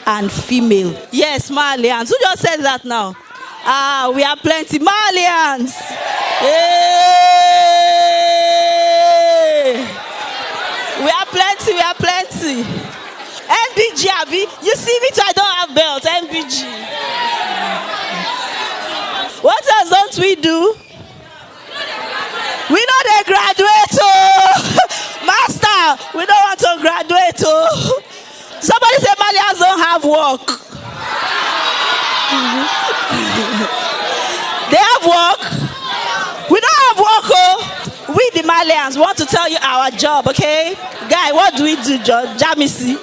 and female. Yes, Marlians. Who just said that now? We are plenty. Marlians. Hey! We are plenty. NBG, Abi. You see me too, I don't have belt. NBG. What else don't we do? We know they graduate, Master, we don't want to graduate, Somebody say Malians don't have work. They have work. We don't have work, We the Malians want to tell you our job, okay? Guy, what do we do, Jamisi?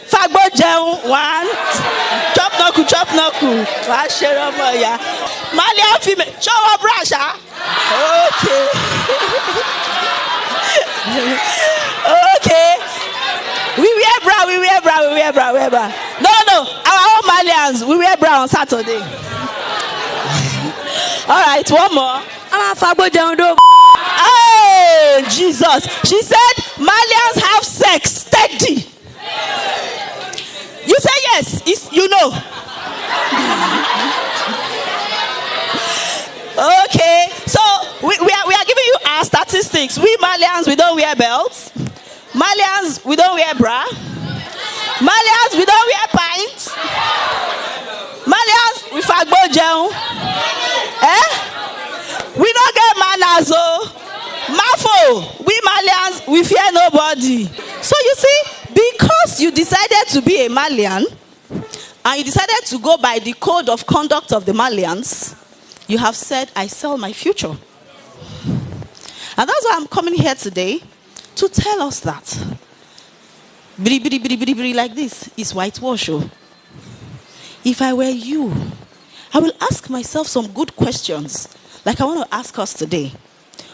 Fagbo one. Chop knuckle. Malian female. Show up, Rasha. Okay. We wear bra. No. Our own Marlians, we wear bra on Saturday. All right, one more. Oh, Jesus. She said Marlians have sex steady. You say yes, you know. Okay, so we are giving you our statistics. We Marlians, we don't wear belts. Marlians, we don't wear bra. Marlians, we don't wear pints. Marlians, we fagbo jeun. We don't get manners, Mafo, we Marlians, we fear nobody. So you see, because you decided to be a Marlian, and you decided to go by the code of conduct of the Marlians, you have said, I sell my future. And that's why I'm coming here today to tell us that. Bri like this is whitewash. If I were you, I will ask myself some good questions, like I want to ask us today.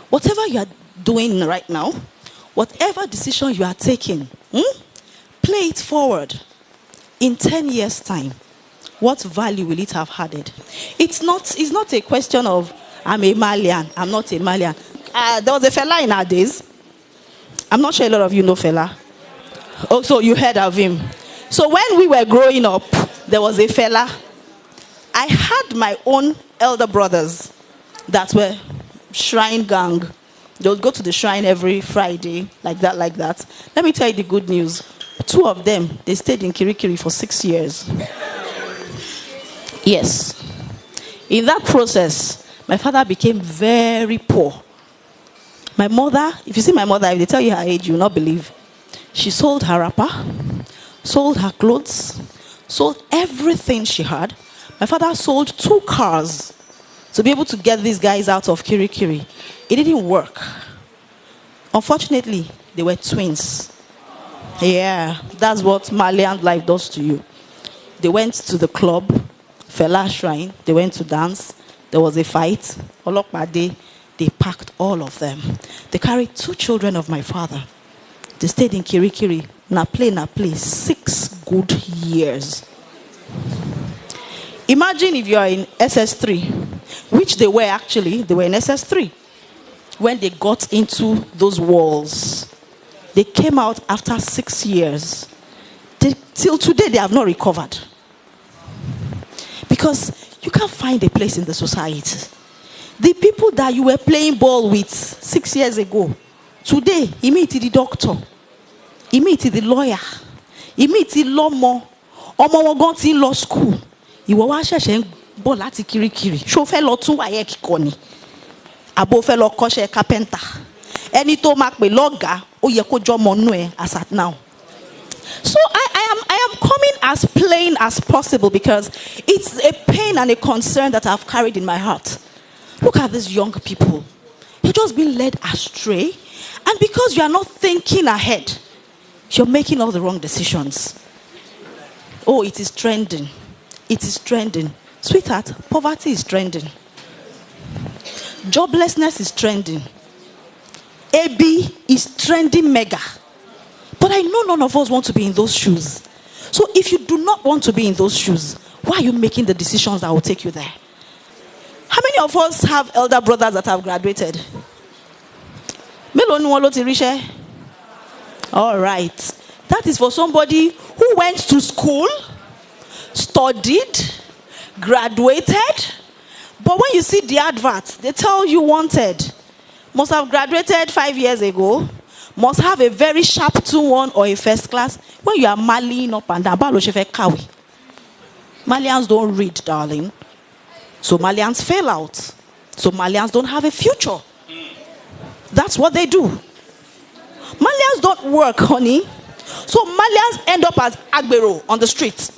Whatever you are doing right now, whatever decision you are taking, play it forward. In 10 years' time, what value will it have added? It's not a question of, I'm a Marlian, I'm not a Marlian. There was a fella in our days. I'm not sure a lot of you know fella. Also, you heard of him. So when we were growing up, there was a fella. I had my own elder brothers that were shrine gang. They would go to the shrine every Friday, like that. Let me tell you the good news. 2 of them, they stayed in Kirikiri for 6 years. Yes. In that process, my father became very poor. My mother, if you see my mother, if they tell you her age, you will not believe. She sold her wrapper, sold her clothes, sold everything she had. My father sold 2 cars to be able to get these guys out of Kirikiri. It didn't work. Unfortunately, they were twins. Yeah, that's what Marlian life does to you. They went to the club, Fela Shrine. They went to dance. There was a fight. Olokpade, they packed all of them. They carried 2 children of my father. They stayed in Kirikiri. Na play. 6 good years. Imagine if you are in SS3, which they were actually. They were in SS3. When they got into those walls, they came out after 6 years. Till today, they have not recovered. Because you can't find a place in the society. The people that you were playing ball with 6 years ago, today, he meet the doctor, he meet the lawyer, he meet the lawman, ọmọ wọn gan ti law school. Ìwọ wá ṣẹ̀ṣẹ̀ ń bọ̀ láti Kirikiri. Ṣó fẹ́ lọ tún wáyé kíkọ ni? Àbò fẹ́ lọ kọ́ṣẹ́ carpenter. Ẹni tó máa pè lọ́gàá, ó yẹ kó jọmọ nú ẹ as at now. So I am coming as plain as possible because it's a pain and a concern that I've carried in my heart. Look at these young people. You're just being led astray. And because you are not thinking ahead, you're making all the wrong decisions. Oh, it is trending. It is trending. Sweetheart, poverty is trending. Joblessness is trending. AB is trending mega. But I know none of us want to be in those shoes. So if you do not want to be in those shoes, why are you making the decisions that will take you there? How many of us have elder brothers that have graduated? All right. That advert is for somebody who went to school, studied, graduated. But when you see the advert, they tell you wanted. Must have graduated 5 years ago. Must have a very sharp 2-1 or a first class. When you are marlying up and down, Marlians don't read, darling. So Marlians fail out. So Marlians don't have a future. That's what they do. Marlians don't work, honey. So Marlians end up as Agbero on the street.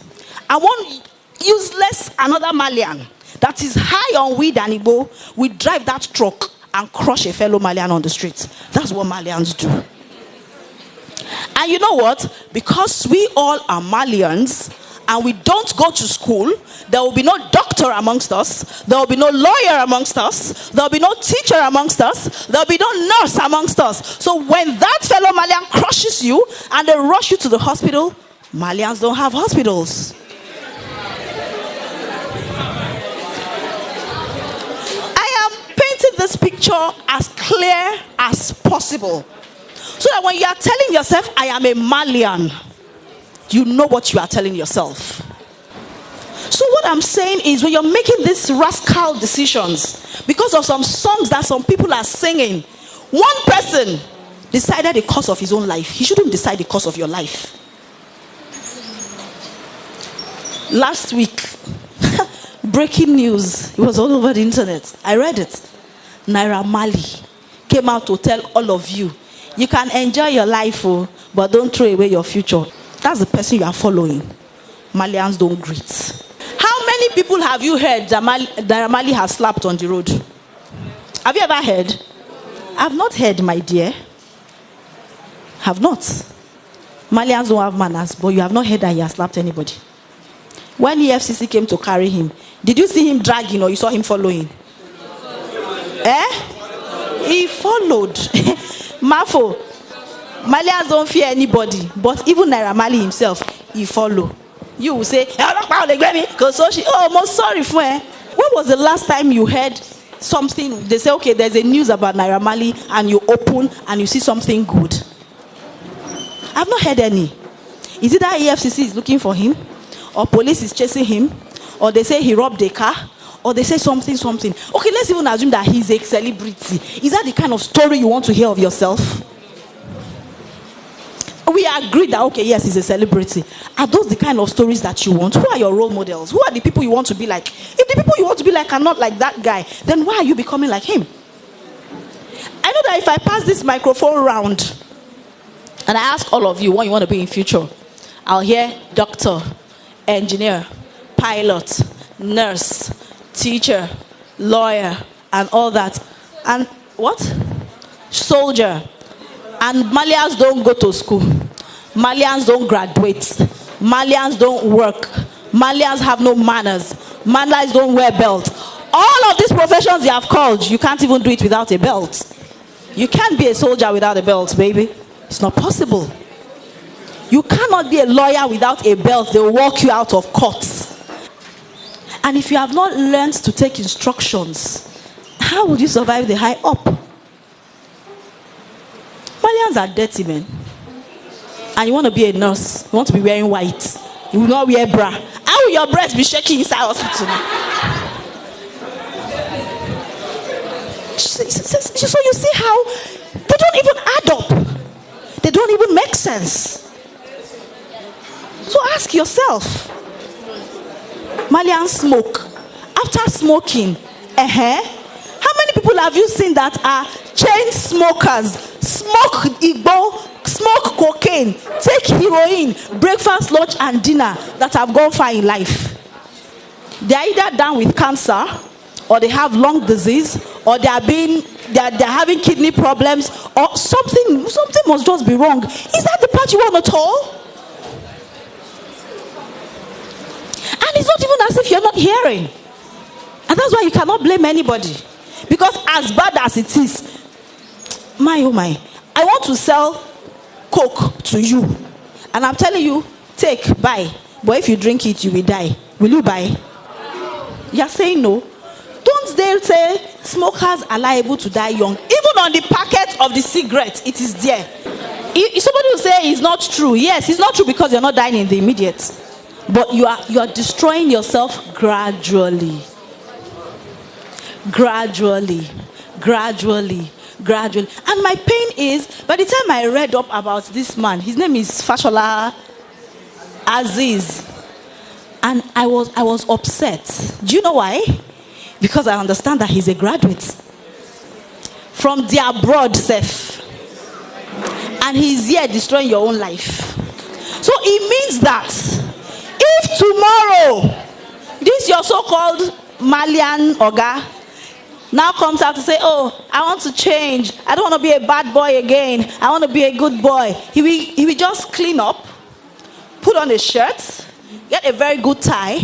And one useless another Marlian that is high on weed and Igbo will drive that truck and crush a fellow Marlian on the street. That's what Marlians do. And you know what? Because we all are Marlians and we don't go to school, there will be no doctor amongst us, there will be no lawyer amongst us, there will be no teacher amongst us, there will be no nurse amongst us. So when that fellow Marlian crushes you and they rush you to the hospital, Marlians don't have hospitals. This picture as clear as possible, so that when you are telling yourself, I am a Marlian, you know what you are telling yourself. So what I'm saying is, when you're making these rascal decisions because of some songs that some people are singing, one person decided the course of his own life. He shouldn't decide the course of your life. Last week, breaking news, it was all over the internet. I read it. Naira Marley came out to tell all of you, you can enjoy your life, but don't throw away your future. That's the person you are following. Marlians don't greet. How many people have you heard that Naira Marley has slapped on the road? Have you ever heard? I've not heard, my dear. Have not. Marlians don't have manners, but you have not heard that he has slapped anybody. When EFCC came to carry him, did you see him dragging or you saw him following? He followed. Mafo. Marlians don't fear anybody, but even Naira Marley himself, he follow. You will say, oh, most sorry for her. When was the last time you heard something? They say, okay, there's a news about Naira Marley, and you open and you see something good. I've not heard any. Is it that EFCC is looking for him, or police is chasing him, or they say he robbed a car, or they say something. Okay, let's even assume that he's a celebrity. Is that the kind of story you want to hear of yourself? We agree that, okay, yes, he's a celebrity. Are those the kind of stories that you want? Who are your role models? Who are the people you want to be like? If the people you want to be like are not like that guy, then why are you becoming like him? I know that if I pass this microphone round and I ask all of you what you want to be in future, I'll hear doctor, engineer, pilot, nurse, teacher, lawyer, and all that. And what? Soldier. And Marlians don't go to school. Marlians don't graduate. Marlians don't work. Marlians have no manners. Marlians don't wear belt. All of these professions you have called, you can't even do it without a belt. You can't be a soldier without a belt, baby. It's not possible. You cannot be a lawyer without a belt. They will walk you out of court. And if you have not learned to take instructions, how will you survive the high up? Marlians are dirty, men. And you want to be a nurse. You want to be wearing white. You will not wear bra. How will your breast be shaking inside hospital? So you see how they don't even add up. They don't even make sense. So ask yourself. Marlians smoke. After smoking, how many people have you seen that are chain smokers? Smoke Igbo, smoke cocaine, take heroin, breakfast, lunch, and dinner that have gone far in life. They are either down with cancer, or they have lung disease, or they're having kidney problems, or something must just be wrong. Is that the part you want at all? And it's not even as if you're not hearing. And that's why you cannot blame anybody. Because as bad as it is, my oh my, I want to sell Coke to you. And I'm telling you, take, buy. But if you drink it, you will die. Will you buy? You're saying no. Don't they say smokers are liable to die young? Even on the packet of the cigarette, it is there. Somebody will say it's not true. Yes, it's not true because you're not dying in the immediate. But you are destroying yourself gradually. Gradually. And my pain is, by the time I read up about this man, his name is Fashola Aziz. And I was upset. Do you know why? Because I understand that he's a graduate from the abroad self. And he's here destroying your own life. So it means that if tomorrow this your so-called Marlian Oga now comes out to say, oh, I want to change, I don't want to be a bad boy again, I want to be a good boy, he will just clean up, put on a shirt, get a very good tie,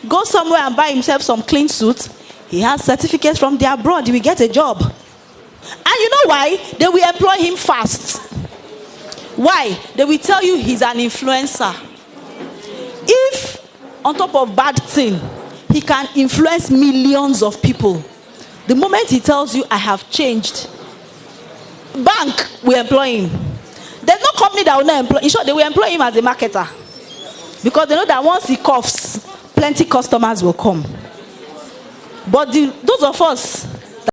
go somewhere and buy himself some clean suit. He has certificates from the abroad, he will get a job. And you know why? They will employ him fast. Why? They will tell you he's an influencer. If on top of bad thing, he can influence millions of people, the moment he tells you, I have changed, bank will employ him. There's no company that will not employ him. In short, they will employ him as a marketer. Because they know that once he coughs, plenty customers will come. But those of us